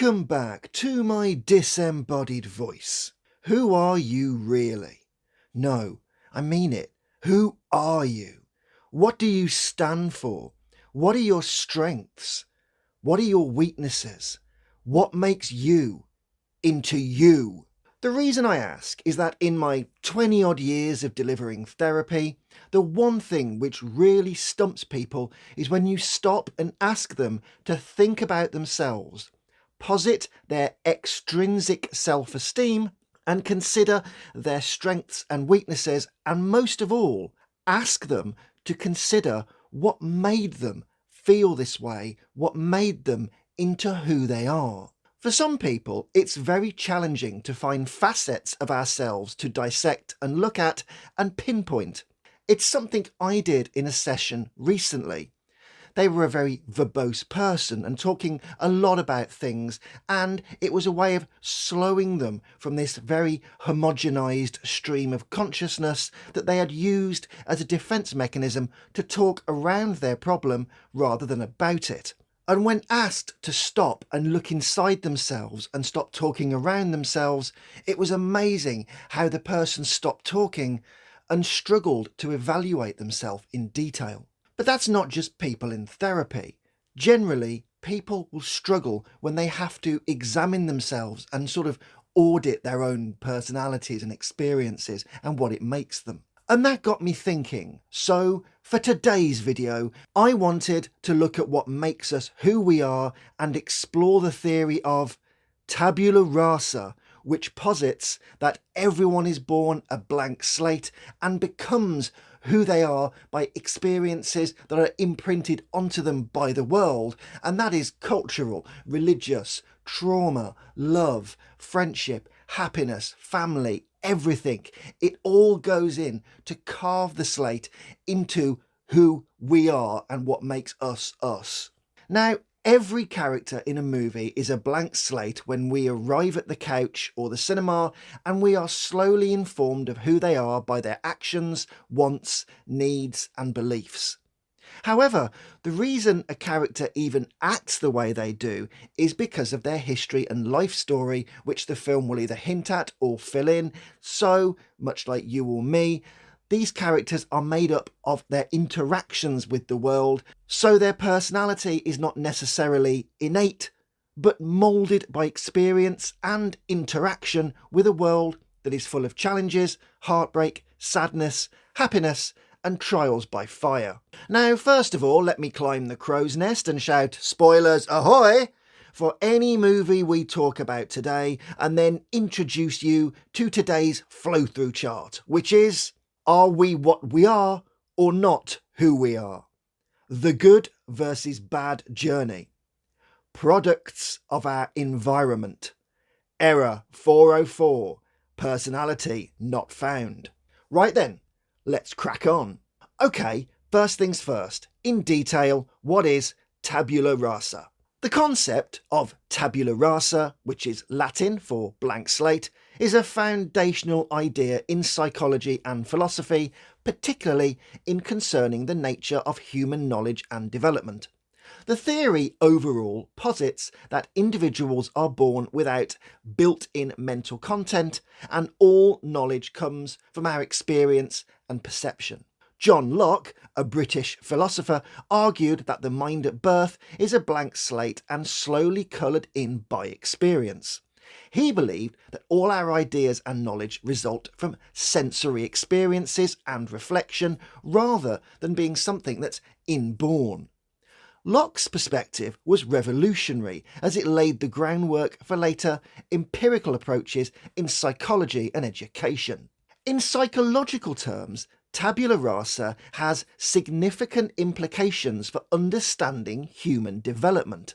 Welcome back to my disembodied voice. Who are you really? No, I mean it. Who are you? What do you stand for? What are your strengths? What are your weaknesses? What makes you into you? The reason I ask is that in my 20 odd years of delivering therapy, the one thing which really stumps people is when you stop and ask them to think about themselves, posit their extrinsic self-esteem, and consider their strengths and weaknesses, and most of all, ask them to consider what made them feel this way, what made them into who they are. For some people, it's very challenging to find facets of ourselves to dissect and look at and pinpoint. It's something I did in a session recently. They were a very verbose person and talking a lot about things, and it was a way of slowing them from this very homogenized stream of consciousness that they had used as a defense mechanism to talk around their problem rather than about it. And when asked to stop and look inside themselves and stop talking around themselves, it was amazing how the person stopped talking and struggled to evaluate themselves in detail. But that's not just people in therapy. Generally, people will struggle when they have to examine themselves and sort of audit their own personalities and experiences and what it makes them. And that got me thinking. So, for today's video, I wanted to look at what makes us who we are and explore the theory of Tabula Rasa, which posits that everyone is born a blank slate and becomes who they are by experiences that are imprinted onto them by the world, and that is cultural, religious, trauma, love, friendship, happiness, family, everything. It all goes in to carve the slate into who we are and what makes us us. Now, every character in a movie is a blank slate when we arrive at the couch or the cinema, and we are slowly informed of who they are by their actions, wants, needs, and beliefs. However, the reason a character even acts the way they do is because of their history and life story, which the film will either hint at or fill in. So, much like you or me, these characters are made up of their interactions with the world, so their personality is not necessarily innate, but moulded by experience and interaction with a world that is full of challenges, heartbreak, sadness, happiness, and trials by fire. Now, first of all, let me climb the crow's nest and shout spoilers ahoy for any movie we talk about today, and then introduce you to today's flow-through chart, which is: are we what we are or not who we are? The good versus bad journey. Products of our environment. Error 404. Personality not found. Right then, let's crack on. Okay, first things first. In detail, what is tabula rasa? The concept of tabula rasa, which is Latin for blank slate, is a foundational idea in psychology and philosophy, particularly in concerning the nature of human knowledge and development. The theory overall posits that individuals are born without built-in mental content, and all knowledge comes from our experience and perception. John Locke, a British philosopher, argued that the mind at birth is a blank slate and slowly coloured in by experience. He believed that all our ideas and knowledge result from sensory experiences and reflection, rather than being something that's inborn. Locke's perspective was revolutionary, as it laid the groundwork for later empirical approaches in psychology and education. In psychological terms, tabula rasa has significant implications for understanding human development.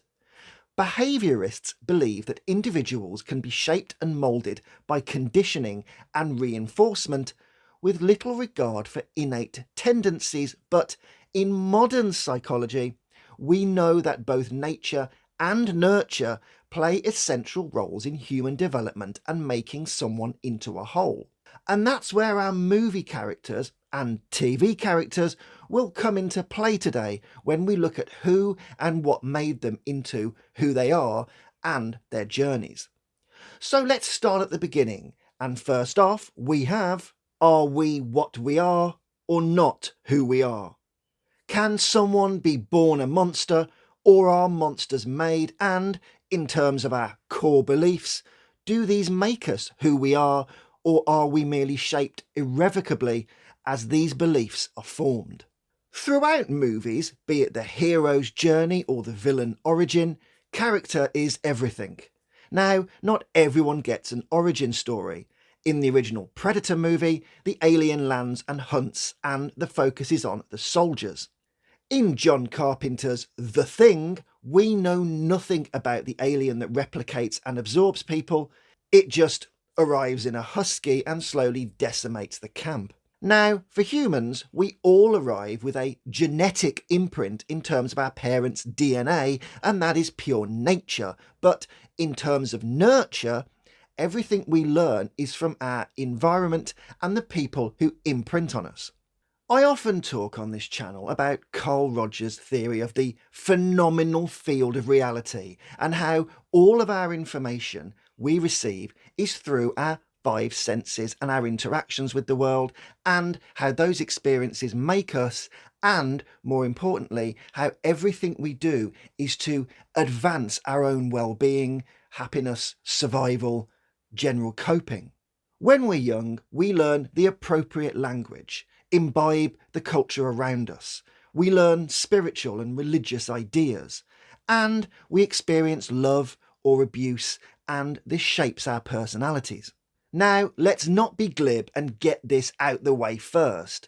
Behaviourists believe that individuals can be shaped and moulded by conditioning and reinforcement, with little regard for innate tendencies, but in modern psychology, we know that both nature and nurture play essential roles in human development and making someone into a whole. And that's where our movie characters and TV characters will come into play today when we look at who and what made them into who they are, and their journeys. So let's start at the beginning. And first off, we have, are we what we are or not who we are? Can someone be born a monster, or are monsters made? And in terms of our core beliefs, do these make us who we are, or are we merely shaped irrevocably as these beliefs are formed? Throughout movies, be it the hero's journey or the villain origin, character is everything. Now, not everyone gets an origin story. In the original Predator movie, the alien lands and hunts, and the focus is on the soldiers. In John Carpenter's The Thing, we know nothing about the alien that replicates and absorbs people. It just arrives in a husky and slowly decimates the camp. Now, for humans, we all arrive with a genetic imprint in terms of our parents' DNA, and that is pure nature. But in terms of nurture, everything we learn is from our environment and the people who imprint on us. I often talk on this channel about Carl Rogers' theory of the phenomenal field of reality and how all of our information we receive is through our five senses and our interactions with the world, and how those experiences make us, and more importantly, how everything we do is to advance our own well-being, happiness, survival, general coping. When we're young, we learn the appropriate language, imbibe the culture around us. We learn spiritual and religious ideas, and we experience love or abuse, and this shapes our personalities. Now, let's not be glib and get this out the way first.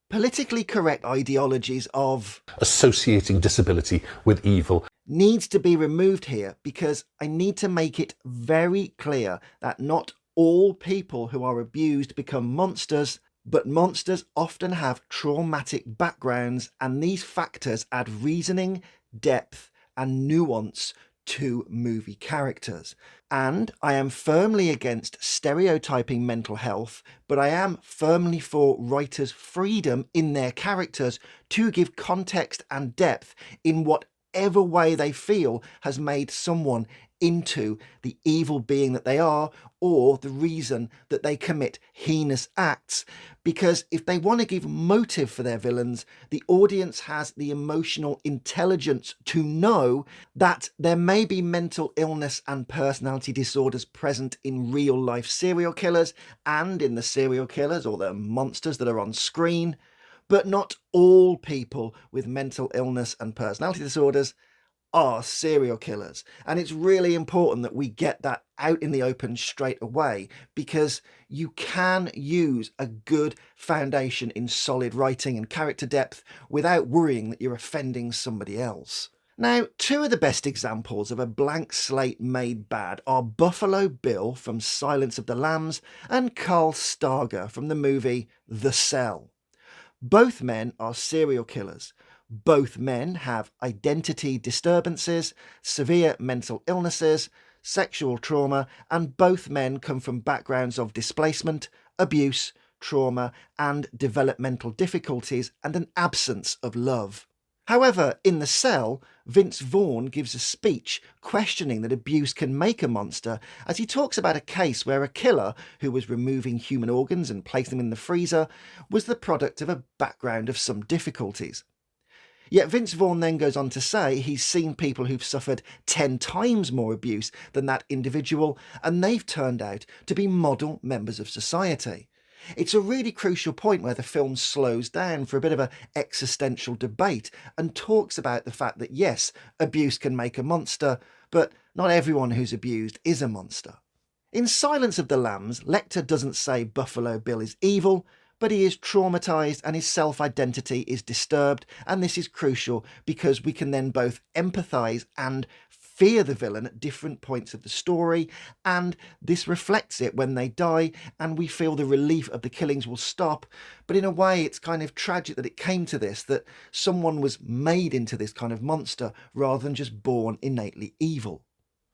Politically correct ideologies of associating disability with evil needs to be removed here, because I need to make it very clear that not all people who are abused become monsters, but monsters often have traumatic backgrounds, and these factors add reasoning, depth, and nuance to movie characters. And I am firmly against stereotyping mental health, but I am firmly for writers' freedom in their characters to give context and depth in whatever way they feel has made someone into the evil being that they are, or the reason that they commit heinous acts. Because if they want to give motive for their villains, the audience has the emotional intelligence to know that there may be mental illness and personality disorders present in real life serial killers and in the serial killers or the monsters that are on screen, but not all people with mental illness and personality disorders are serial killers. And it's really important that we get that out in the open straight away, because you can use a good foundation in solid writing and character depth without worrying that you're offending somebody else. Now, two of the best examples of a blank slate made bad are Buffalo Bill from Silence of the Lambs and Carl Starger from the movie The Cell. Both men are serial killers. Both men have identity disturbances, severe mental illnesses, sexual trauma, and both men come from backgrounds of displacement, abuse, trauma, and developmental difficulties, and an absence of love. However, in The Cell, Vince Vaughn gives a speech questioning that abuse can make a monster, as he talks about a case where a killer who was removing human organs and placing them in the freezer was the product of a background of some difficulties. Yet Vince Vaughn then goes on to say he's seen people who've suffered 10 times more abuse than that individual, and they've turned out to be model members of society. It's a really crucial point where the film slows down for a bit of an existential debate and talks about the fact that yes, abuse can make a monster, but not everyone who's abused is a monster. In Silence of the Lambs, Lecter doesn't say Buffalo Bill is evil, but he is traumatised and his self-identity is disturbed, and this is crucial because we can then both empathise and fear the villain at different points of the story, and this reflects it when they die, and we feel the relief of the killings will stop. But in a way, it's kind of tragic that it came to this, that someone was made into this kind of monster rather than just born innately evil.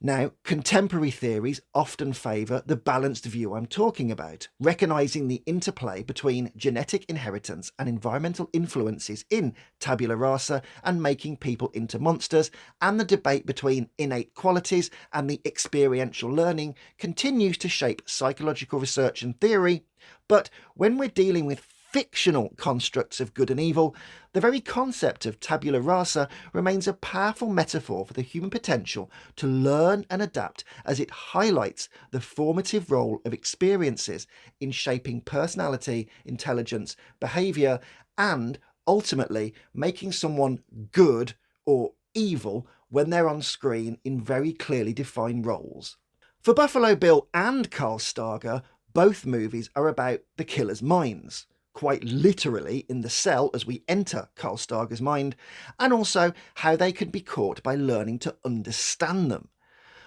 Now, contemporary theories often favour the balanced view I'm talking about, recognising the interplay between genetic inheritance and environmental influences in tabula rasa and making people into monsters, and the debate between innate qualities and the experiential learning continues to shape psychological research and theory. But when we're dealing with fictional constructs of good and evil, the very concept of tabula rasa remains a powerful metaphor for the human potential to learn and adapt, as it highlights the formative role of experiences in shaping personality, intelligence, behaviour, and ultimately making someone good or evil when they're on screen in very clearly defined roles. For Buffalo Bill and Carl Starger, both movies are about the killer's minds, quite literally in the cell as we enter Carl Starger's mind, and also how they can be caught by learning to understand them.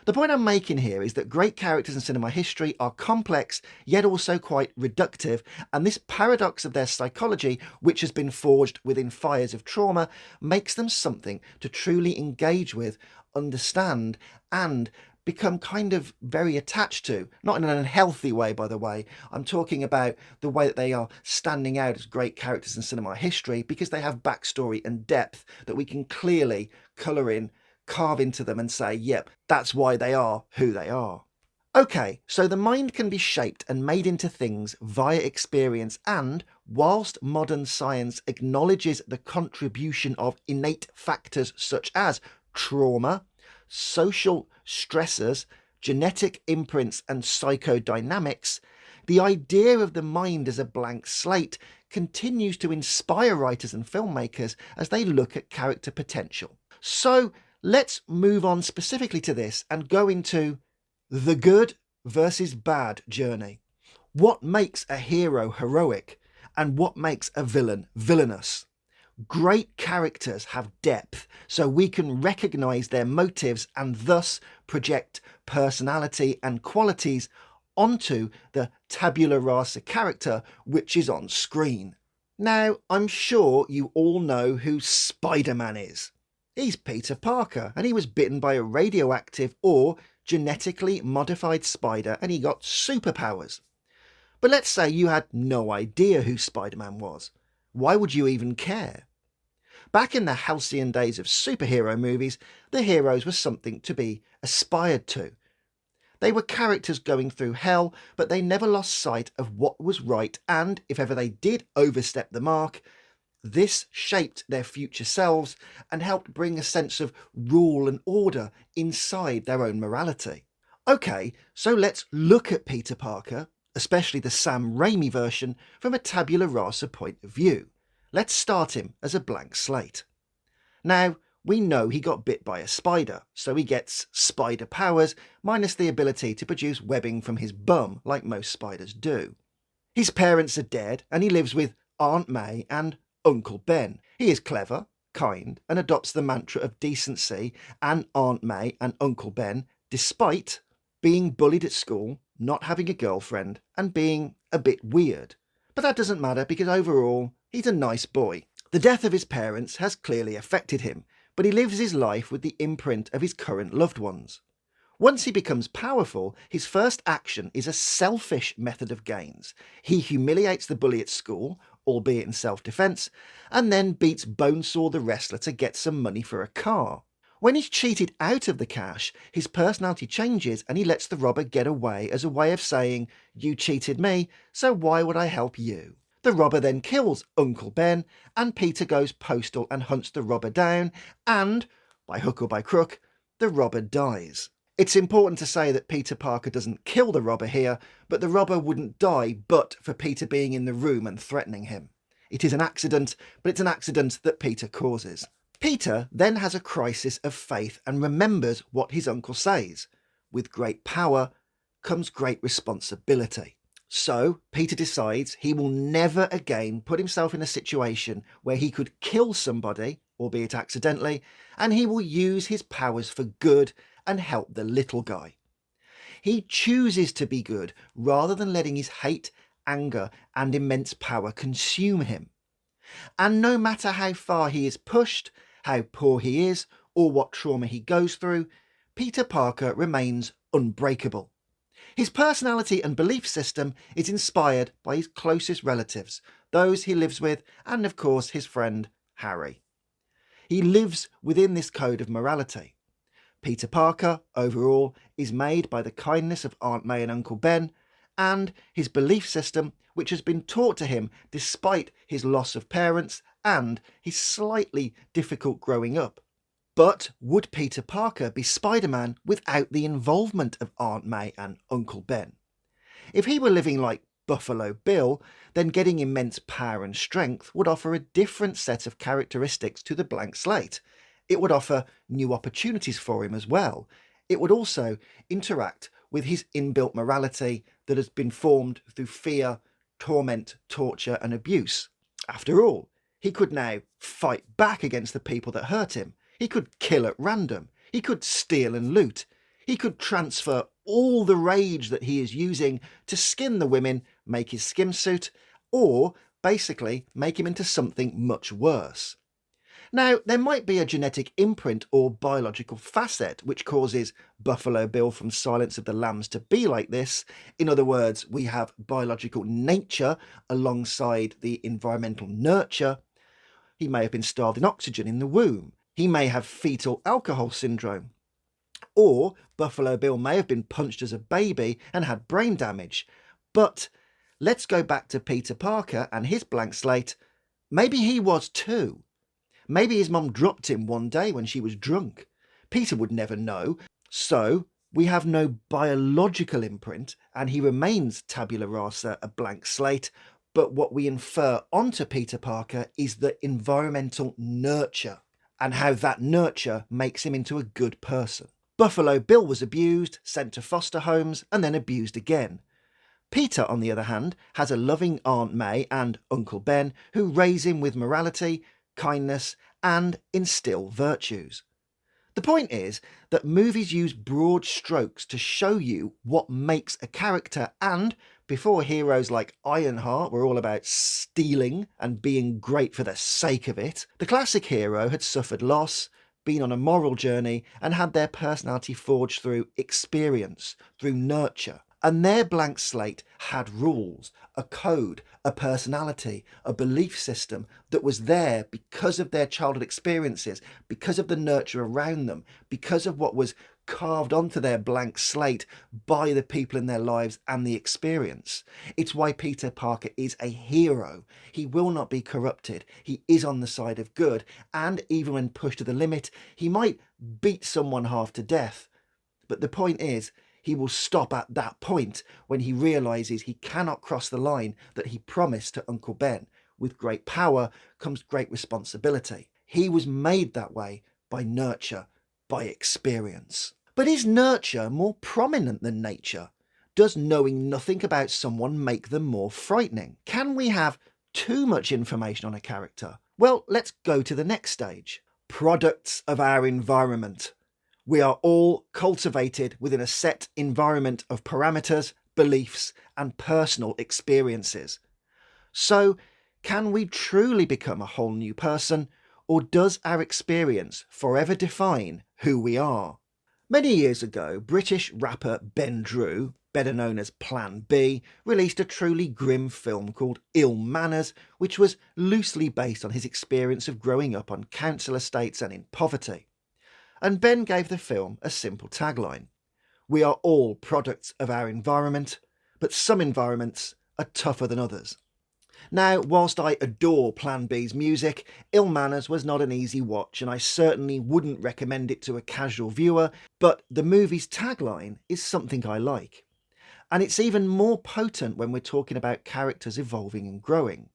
The point I'm making here is that great characters in cinema history are complex, yet also quite reductive, and this paradox of their psychology, which has been forged within fires of trauma, makes them something to truly engage with, understand, and become kind of very attached to. Not in an unhealthy way, by the way. I'm talking about the way that they are standing out as great characters in cinema history because they have backstory and depth that we can clearly colour in, carve into them and say, yep, that's why they are who they are. Okay, so the mind can be shaped and made into things via experience, and whilst modern science acknowledges the contribution of innate factors such as trauma, social stressors, genetic imprints, and psychodynamics, the idea of the mind as a blank slate continues to inspire writers and filmmakers as they look at character potential. So let's move on specifically to this and go into the good versus bad journey. What makes a hero heroic and what makes a villain villainous? Great characters have depth, so we can recognise their motives and thus project personality and qualities onto the tabula rasa character which is on screen. Now, I'm sure you all know who Spider-Man is. He's Peter Parker, and he was bitten by a radioactive or genetically modified spider and he got superpowers. But let's say you had no idea who Spider-Man was. Why would you even care? Back in the halcyon days of superhero movies, the heroes were something to be aspired to. They were characters going through hell, but they never lost sight of what was right, and if ever they did overstep the mark, this shaped their future selves and helped bring a sense of rule and order inside their own morality. Okay, so let's look at Peter Parker, especially the Sam Raimi version, from a tabula rasa point of view. Let's start him as a blank slate. Now, we know he got bit by a spider, so he gets spider powers, minus the ability to produce webbing from his bum like most spiders do. His parents are dead, and he lives with Aunt May and Uncle Ben. He is clever, kind, and adopts the mantra of decency and Aunt May and Uncle Ben, despite being bullied at school, not having a girlfriend, and being a bit weird. But that doesn't matter because overall, he's a nice boy. The death of his parents has clearly affected him, but he lives his life with the imprint of his current loved ones. Once he becomes powerful, his first action is a selfish method of gains. He humiliates the bully at school, albeit in self-defence, and then beats Bonesaw the wrestler to get some money for a car. When he's cheated out of the cash, his personality changes and he lets the robber get away as a way of saying, "You cheated me, so why would I help you?" The robber then kills Uncle Ben, and Peter goes postal and hunts the robber down, and, by hook or by crook, the robber dies. It's important to say that Peter Parker doesn't kill the robber here, but the robber wouldn't die but for Peter being in the room and threatening him. It is an accident, but it's an accident that Peter causes. Peter then has a crisis of faith and remembers what his uncle says. With great power comes great responsibility. So Peter decides he will never again put himself in a situation where he could kill somebody, albeit accidentally, and he will use his powers for good and help the little guy. He chooses to be good rather than letting his hate, anger, and immense power consume him. And no matter how far he is pushed, how poor he is, or what trauma he goes through, Peter Parker remains unbreakable. His personality and belief system is inspired by his closest relatives, those he lives with, and of course his friend Harry. He lives within this code of morality. Peter Parker, overall, is made by the kindness of Aunt May and Uncle Ben, and his belief system, which has been taught to him despite his loss of parents and his slightly difficult growing up. But would Peter Parker be Spider-Man without the involvement of Aunt May and Uncle Ben? If he were living like Buffalo Bill, then getting immense power and strength would offer a different set of characteristics to the blank slate. It would offer new opportunities for him as well. It would also interact with his inbuilt morality that has been formed through fear, torment, torture, and abuse. After all, he could now fight back against the people that hurt him. He could kill at random. He could steal and loot. He could transfer all the rage that he is using to skin the women, make his skin suit, or basically make him into something much worse. Now, there might be a genetic imprint or biological facet which causes Buffalo Bill from Silence of the Lambs to be like this. In other words, we have biological nature alongside the environmental nurture. He may have been starved in oxygen in the womb. He may have fetal alcohol syndrome. Or Buffalo Bill may have been punched as a baby and had brain damage. But let's go back to Peter Parker and his blank slate. Maybe he was too. Maybe his mum dropped him one day when she was drunk. Peter would never know. So we have no biological imprint and he remains tabula rasa, a blank slate. But what we infer onto Peter Parker is the environmental nurture and how that nurture makes him into a good person. Buffalo Bill was abused, sent to foster homes, and then abused again. Peter, on the other hand, has a loving Aunt May and Uncle Ben who raise him with morality, kindness, and instill virtues. The point is that movies use broad strokes to show you what makes a character, and before heroes like Ironheart were all about stealing and being great for the sake of it, the classic hero had suffered loss, been on a moral journey, and had their personality forged through experience, through nurture. And their blank slate had rules, a code, a personality, a belief system that was there because of their childhood experiences, because of the nurture around them, because of what was carved onto their blank slate by the people in their lives and the experience. It's why Peter Parker is a hero. He will not be corrupted. He is on the side of good. And even when pushed to the limit, he might beat someone half to death. But the point is, he will stop at that point when he realises he cannot cross the line that he promised to Uncle Ben. With great power comes great responsibility. He was made that way by nurture, by experience. But is nurture more prominent than nature? Does knowing nothing about someone make them more frightening? Can we have too much information on a character? Well, let's go to the next stage. Products of our environment. We are all cultivated within a set environment of parameters, beliefs, and personal experiences. So, can we truly become a whole new person, or does our experience forever define who we are? Many years ago, British rapper Ben Drew, better known as Plan B, released a truly grim film called Ill Manners, which was loosely based on his experience of growing up on council estates and in poverty. And Ben gave the film a simple tagline: "We are all products of our environment, but some environments are tougher than others." Now, whilst I adore Plan B's music, Ill Manners was not an easy watch, and I certainly wouldn't recommend it to a casual viewer, but the movie's tagline is something I like. And it's even more potent when we're talking about characters evolving and growing.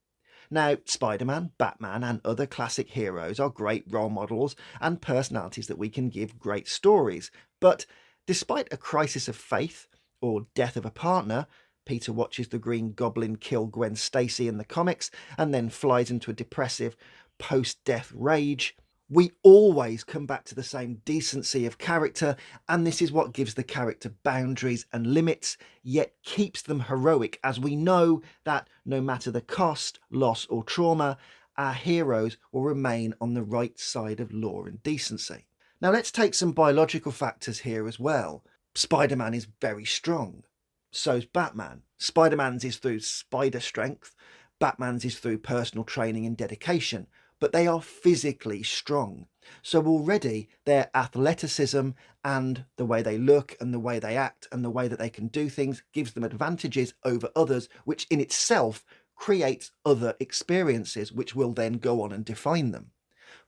Now, Spider-Man, Batman, and other classic heroes are great role models and personalities that we can give great stories. But despite a crisis of faith or death of a partner, Peter watches the Green Goblin kill Gwen Stacy in the comics and then flies into a depressive post-death rage. We always come back to the same decency of character, and this is what gives the character boundaries and limits, yet keeps them heroic, as we know that no matter the cost, loss or trauma, our heroes will remain on the right side of law and decency. Now let's take some biological factors here as well. Spider-Man is very strong. So's Batman. Spider-Man's is through spider strength. Batman's is through personal training and dedication. But they are physically strong. So already their athleticism and the way they look and the way they act and the way that they can do things gives them advantages over others, which in itself creates other experiences which will then go on and define them.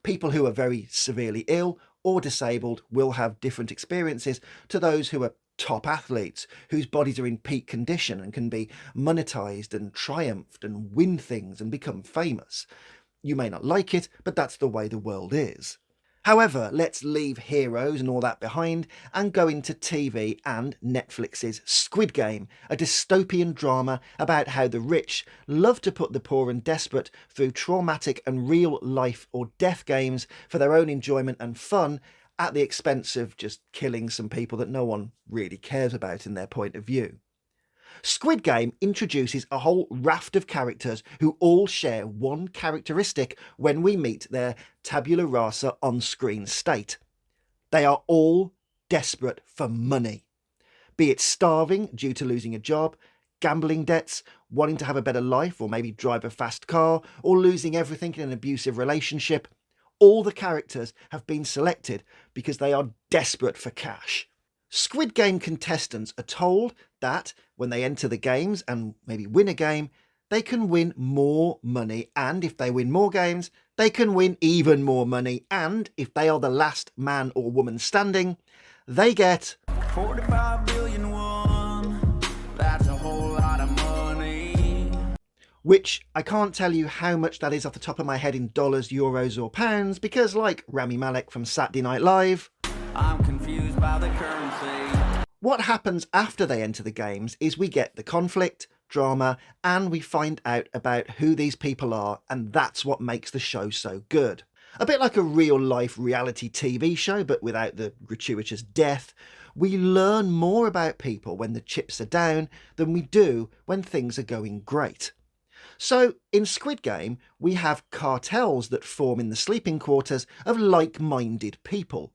People who are very severely ill or disabled will have different experiences to those who are top athletes, whose bodies are in peak condition and can be monetized and triumphed and win things and become famous. You may not like it, but that's the way the world is. However, let's leave heroes and all that behind and go into TV and Netflix's Squid Game, a dystopian drama about how the rich love to put the poor and desperate through traumatic and real life or death games for their own enjoyment and fun at the expense of just killing some people that no one really cares about in their point of view. Squid Game introduces a whole raft of characters who all share one characteristic when we meet their tabula rasa on-screen state. They are all desperate for money. Be it starving due to losing a job, gambling debts, wanting to have a better life or maybe drive a fast car, or losing everything in an abusive relationship, all the characters have been selected because they are desperate for cash. Squid Game contestants are told that when they enter the games and maybe win a game, they can win more money, and if they win more games, they can win even more money, and if they are the last man or woman standing, they get 45 billion won. That's a whole lot of money. Which I can't tell you how much that is off the top of my head in dollars, euros or pounds, because like Rami Malek from Saturday Night Live, I'm confused by the currency. what happens after they enter the games is we get the conflict, drama, and we find out about who these people are, and that's what makes the show so good. A bit like a real-life reality TV show, but without the gratuitous death, we learn more about people when the chips are down than we do when things are going great. So, in Squid Game, we have cartels that form in the sleeping quarters of like-minded people.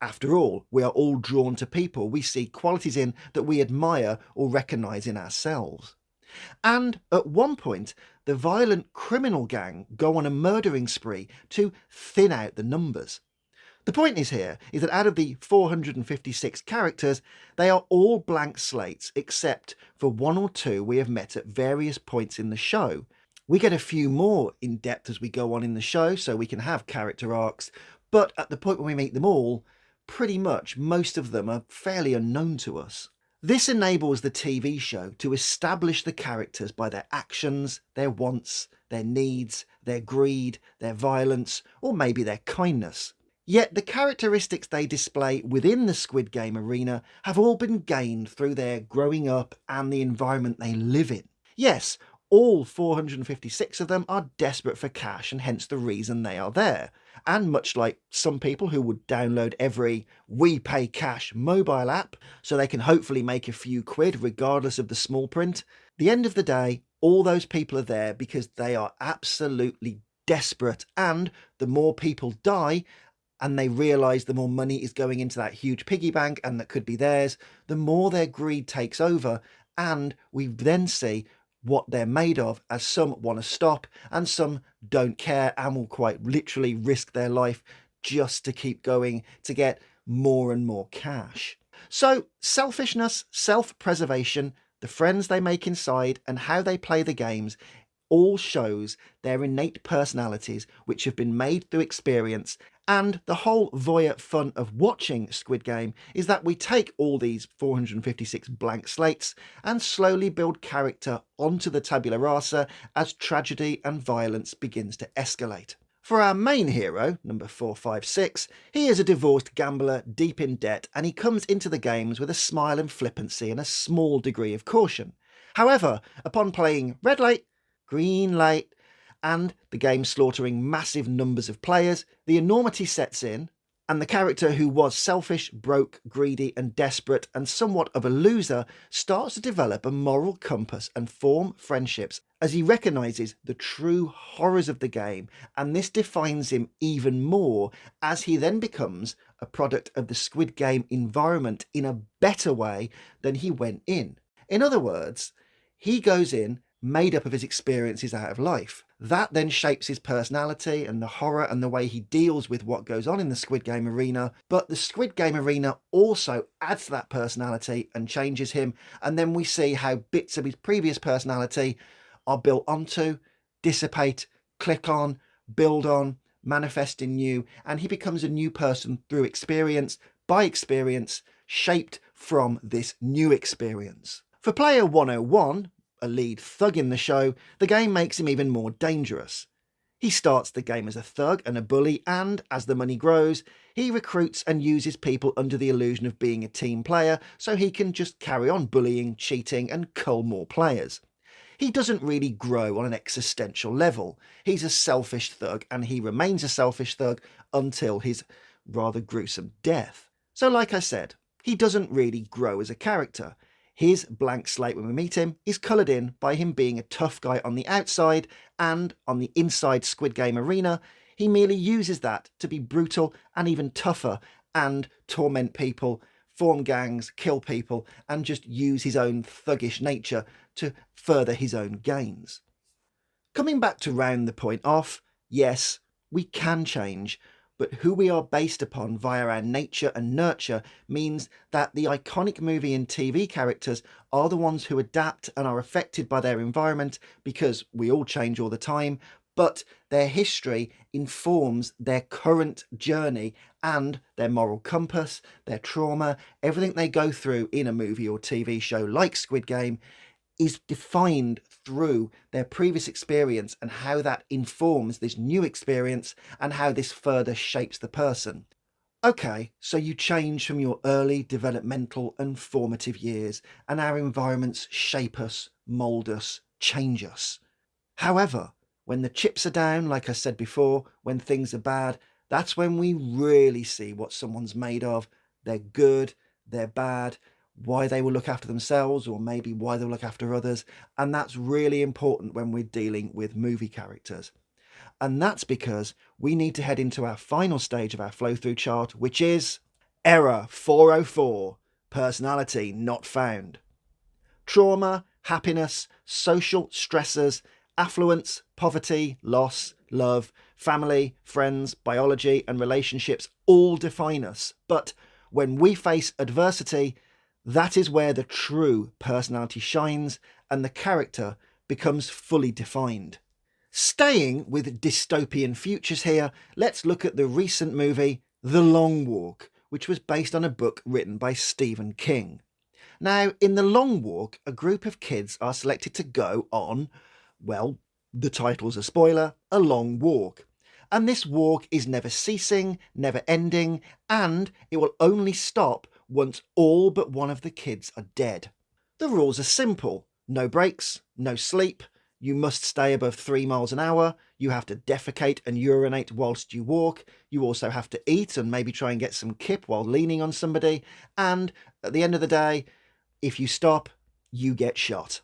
After all, we are all drawn to people we see qualities in that we admire or recognise in ourselves. And at one point, the violent criminal gang go on a murdering spree to thin out the numbers. The point is that out of the 456 characters, they are all blank slates except for one or two we have met at various points in the show. We get a few more in depth as we go on in the show, so we can have character arcs, but at the point when we meet them all, pretty much most of them are fairly unknown to us. This enables the TV show to establish the characters by their actions, their wants, their needs, their greed, their violence, or maybe their kindness. Yet the characteristics they display within the Squid Game arena have all been gained through their growing up and the environment they live in. Yes, all 456 of them are desperate for cash and hence the reason they are there. And much like some people who would download every We Pay Cash mobile app so they can hopefully make a few quid regardless of the small print, at the end of the day, all those people are there because they are absolutely desperate, and the more people die and they realise the more money is going into that huge piggy bank and that could be theirs, the more their greed takes over, and we then see what they're made of, as some want to stop and some don't care and will quite literally risk their life just to keep going to get more and more cash. So selfishness, self-preservation, the friends they make inside and how they play the games all shows their innate personalities which have been made through experience. And the whole voyeur fun of watching Squid Game is that we take all these 456 blank slates and slowly build character onto the tabula rasa as tragedy and violence begins to escalate. For our main hero, number 456, he is a divorced gambler deep in debt, and he comes into the games with a smile and flippancy and a small degree of caution. However, upon playing red light, green light, and the game slaughtering massive numbers of players, the enormity sets in, and the character who was selfish, broke, greedy and desperate and somewhat of a loser starts to develop a moral compass and form friendships as he recognises the true horrors of the game, and this defines him even more as he then becomes a product of the Squid Game environment in a better way than he went in. In other words, he goes in made up of his experiences out of life. That then shapes his personality and the horror and the way he deals with what goes on in the Squid Game arena. But the Squid Game arena also adds to that personality and changes him. And then we see how bits of his previous personality are built onto, dissipate, click on, build on, manifest in new. And he becomes a new person through experience, by experience, shaped from this new experience. For player 101, a lead thug in the show, the game makes him even more dangerous. He starts the game as a thug and a bully, and as the money grows, he recruits and uses people under the illusion of being a team player so he can just carry on bullying, cheating, and cull more players. He doesn't really grow on an existential level. He's a selfish thug, and he remains a selfish thug until his rather gruesome death. So like I said, he doesn't really grow as a character. His blank slate when we meet him is coloured in by him being a tough guy on the outside, and on the inside Squid Game arena, he merely uses that to be brutal and even tougher and torment people, form gangs, kill people, and just use his own thuggish nature to further his own gains. Coming back to round the point off, yes, we can change, but who we are based upon via our nature and nurture means that the iconic movie and TV characters are the ones who adapt and are affected by their environment, because we all change all the time, but their history informs their current journey and their moral compass, their trauma, everything they go through in a movie or TV show like Squid Game is defined through their previous experience and how that informs this new experience and how this further shapes the person. Okay, so you change from your early developmental and formative years, and our environments shape us, mould us, change us. However, when the chips are down, like I said before, when things are bad, that's when we really see what someone's made of. They're good, they're bad, why they will look after themselves, or maybe why they'll look after others. And that's really important when we're dealing with movie characters. And that's because we need to head into our final stage of our flow through chart, which is Error 404, Personality Not Found. Trauma, happiness, social stressors, affluence, poverty, loss, love, family, friends, biology, and relationships all define us. But when we face adversity, that is where the true personality shines and the character becomes fully defined. Staying with dystopian futures here, let's look at the recent movie The Long Walk, which was based on a book written by Stephen King. Now, in The Long Walk, a group of kids are selected to go on, well, the title's a spoiler, a long walk. And this walk is never ceasing, never ending, and it will only stop once all but one of the kids are dead. The rules are simple. No breaks, no sleep, you must stay above 3 miles an hour, you have to defecate and urinate whilst you walk, you also have to eat and maybe try and get some kip while leaning on somebody, and at the end of the day, if you stop, you get shot.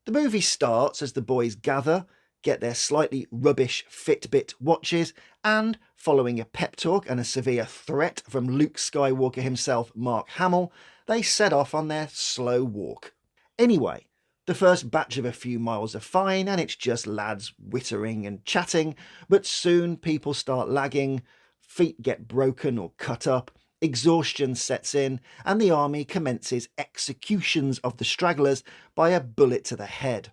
The movie starts as the boys gather, get their slightly rubbish Fitbit watches, and following a pep talk and a severe threat from Luke Skywalker himself, Mark Hamill, they set off on their slow walk. Anyway, the first batch of a few miles are fine, and it's just lads whittering and chatting, but soon people start lagging, feet get broken or cut up, exhaustion sets in, and the army commences executions of the stragglers by a bullet to the head.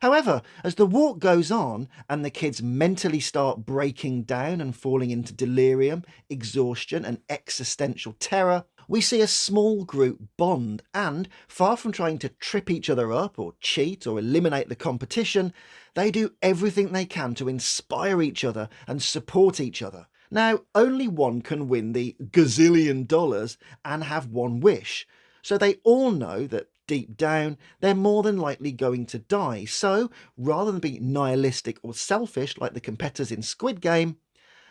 However, as the walk goes on and the kids mentally start breaking down and falling into delirium, exhaustion and existential terror, we see a small group bond and, far from trying to trip each other up or cheat or eliminate the competition, they do everything they can to inspire each other and support each other. Now, only one can win the gazillion dollars and have one wish, so they all know that deep down, they're more than likely going to die. So, rather than be nihilistic or selfish like the competitors in Squid Game,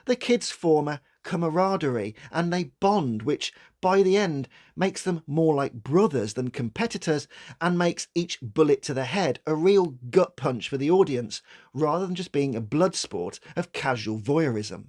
the kids form a camaraderie and they bond, which by the end makes them more like brothers than competitors and makes each bullet to the head a real gut punch for the audience, rather than just being a blood sport of casual voyeurism.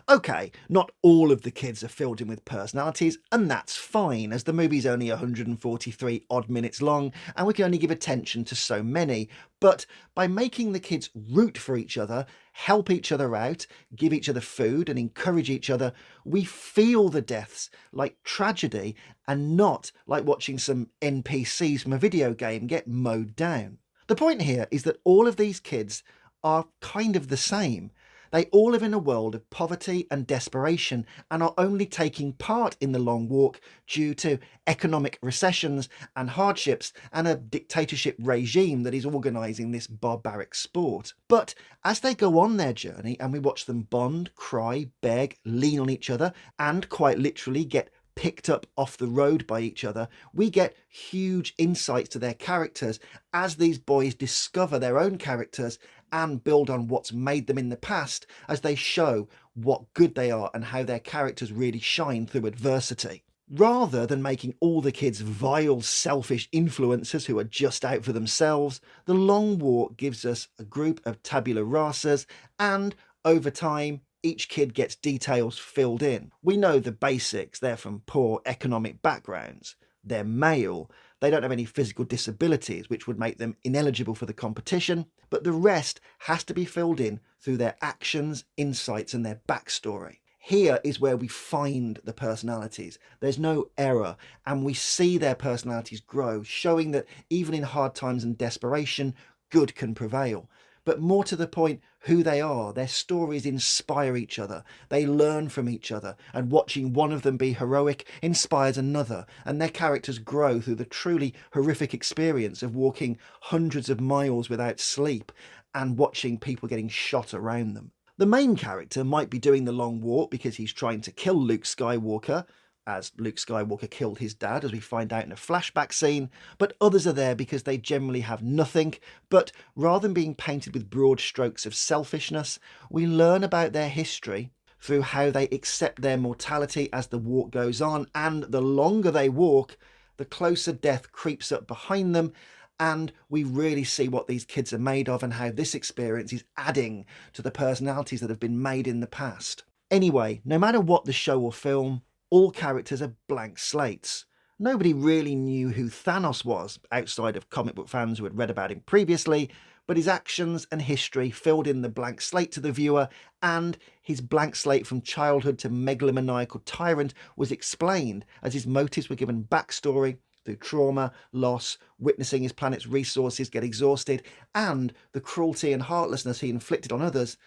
Okay, not all of the kids are filled in with personalities, and that's fine, as the movie's only 143 odd minutes long, and we can only give attention to so many. But by making the kids root for each other, help each other out, give each other food, and encourage each other, we feel the deaths like tragedy and not like watching some NPCs from a video game get mowed down. The point here is that all of these kids are kind of the same. They all live in a world of poverty and desperation and are only taking part in the long walk due to economic recessions and hardships and a dictatorship regime that is organising this barbaric sport. But as they go on their journey and we watch them bond, cry, beg, lean on each other and quite literally get picked up off the road by each other, we get huge insights to their characters as these boys discover their own characters and build on what's made them in the past as they show what good they are and how their characters really shine through adversity. Rather than making all the kids vile, selfish influencers who are just out for themselves, The Long Walk gives us a group of tabula rasas, and over time, each kid gets details filled in. We know the basics. They're from poor economic backgrounds. They're male. They don't have any physical disabilities, which would make them ineligible for the competition. But the rest has to be filled in through their actions, insights, and their backstory. Here is where we find the personalities. There's no error, and we see their personalities grow, showing that even in hard times and desperation, good can prevail. But more to the point, who they are, their stories inspire each other, they learn from each other, and watching one of them be heroic inspires another, and their characters grow through the truly horrific experience of walking hundreds of miles without sleep and watching people getting shot around them. The main character might be doing the long walk because he's trying to kill Luke Skywalker, as Luke Skywalker killed his dad, as we find out in a flashback scene, but others are there because they generally have nothing. But rather than being painted with broad strokes of selfishness, we learn about their history through how they accept their mortality as the walk goes on, and the longer they walk, the closer death creeps up behind them, and we really see what these kids are made of and how this experience is adding to the personalities that have been made in the past. Anyway, no matter what the show or film, all characters are blank slates. Nobody really knew who Thanos was, outside of comic book fans who had read about him previously, but his actions and history filled in the blank slate to the viewer, and his blank slate from childhood to megalomaniacal tyrant was explained as his motives were given backstory through trauma, loss, witnessing his planet's resources get exhausted, and the cruelty and heartlessness he inflicted on others,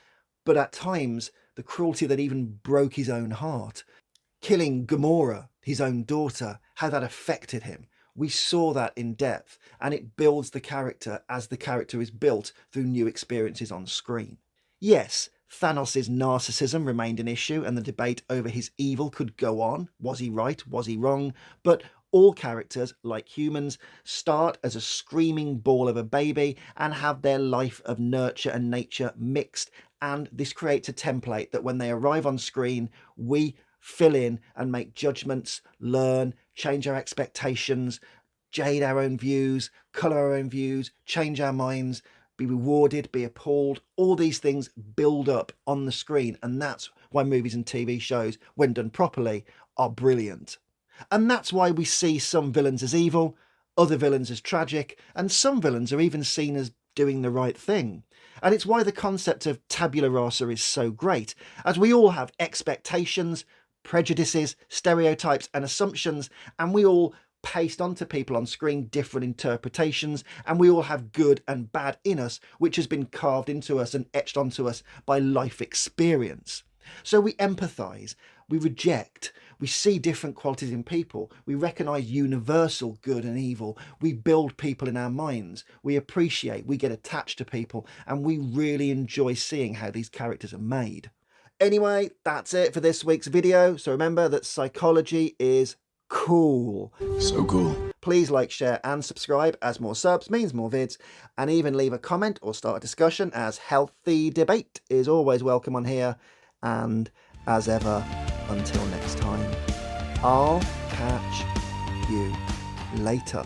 but at times the cruelty that even broke his own heart. Killing Gamora, his own daughter, how that affected him. We saw that in depth, and it builds the character as the character is built through new experiences on screen. Yes, Thanos' narcissism remained an issue, and the debate over his evil could go on. Was he right? Was he wrong? But all characters, like humans, start as a screaming ball of a baby and have their life of nurture and nature mixed, and this creates a template that when they arrive on screen, we fill in and make judgments, learn, change our expectations, jade our own views, colour our own views, change our minds, be rewarded, be appalled. All these things build up on the screen, and that's why movies and TV shows, when done properly, are brilliant. And that's why we see some villains as evil, other villains as tragic, and some villains are even seen as doing the right thing. And it's why the concept of tabula rasa is so great, as we all have expectations, prejudices, stereotypes and assumptions, and we all paste onto people on screen different interpretations, and we all have good and bad in us, which has been carved into us and etched onto us by life experience. So we empathise, we reject, we see different qualities in people, we recognise universal good and evil, we build people in our minds, we appreciate, we get attached to people, and we really enjoy seeing how these characters are made. Anyway, that's it for this week's video. So remember that psychology is cool. So cool. Please like, share and subscribe, as more subs means more vids, and even leave a comment or start a discussion, as healthy debate is always welcome on here. And as ever, until next time, I'll catch you later.